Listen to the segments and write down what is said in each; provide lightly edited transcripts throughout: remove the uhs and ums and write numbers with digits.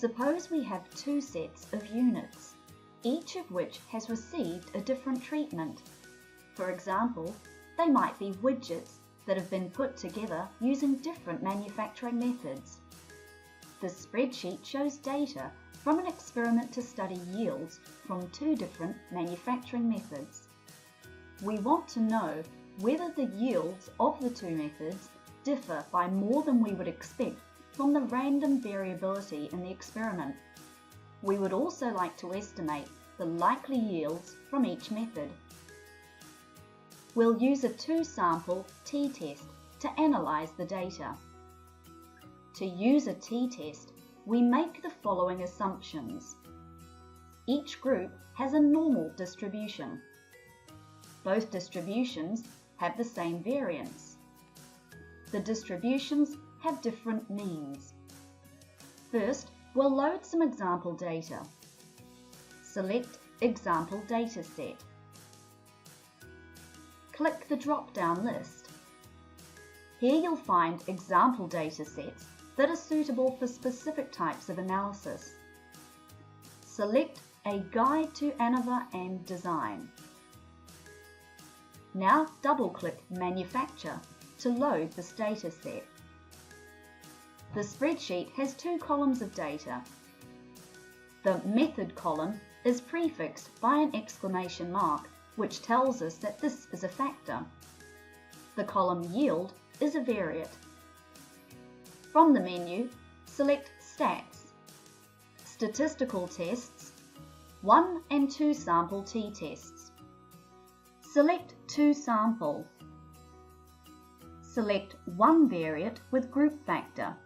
Suppose we have two sets of units, each of which has received a different treatment. For example, they might be widgets that have been put together using different manufacturing methods. The spreadsheet shows data from an experiment to study yields from two different manufacturing methods. We want to know whether the yields of the two methods differ by more than we would expect from the random variability in the experiment. We would also like to estimate the likely yields from each method. We'll use a two-sample t-test to analyze the data. To use a t-test, we make the following assumptions. Each group has a normal distribution. Both distributions have the same variance. The distributions have different means. First, we'll load some example data. Select Example Dataset. Click the drop-down list. Here you'll find example datasets that are suitable for specific types of analysis. Select a Guide to Anova and Design. Now double-click Manufacture to load this dataset. The spreadsheet has two columns of data. The Method column is prefixed by an exclamation mark, which tells us that this is a factor. The column Yield is a variate. From the menu, select Stats, Statistical Tests, 1 and 2 sample t-tests. Select 2 sample. Select one variate with group factor.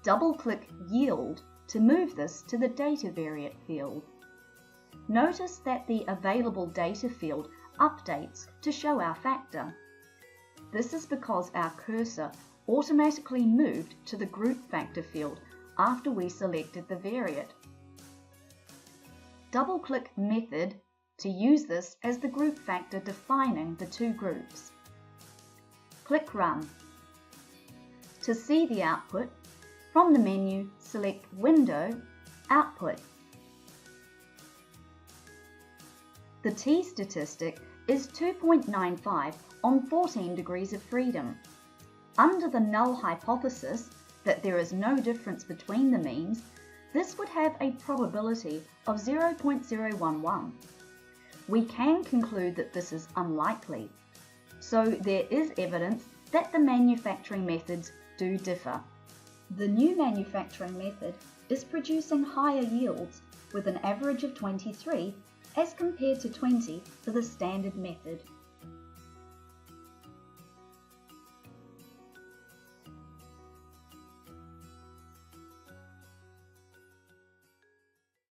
Double-click Yield to move this to the Data Variate field. Notice that the Available Data field updates to show our factor. This is because our cursor automatically moved to the Group Factor field after we selected the variate. Double-click Method to use this as the group factor defining the two groups. Click Run. To see the output, from the menu, select Window, Output. The t-statistic is 2.95 on 14 degrees of freedom. Under the null hypothesis that there is no difference between the means, this would have a probability of 0.011. We can conclude that this is unlikely, so there is evidence that the manufacturing methods do differ. The new manufacturing method is producing higher yields with an average of 23 as compared to 20 for the standard method.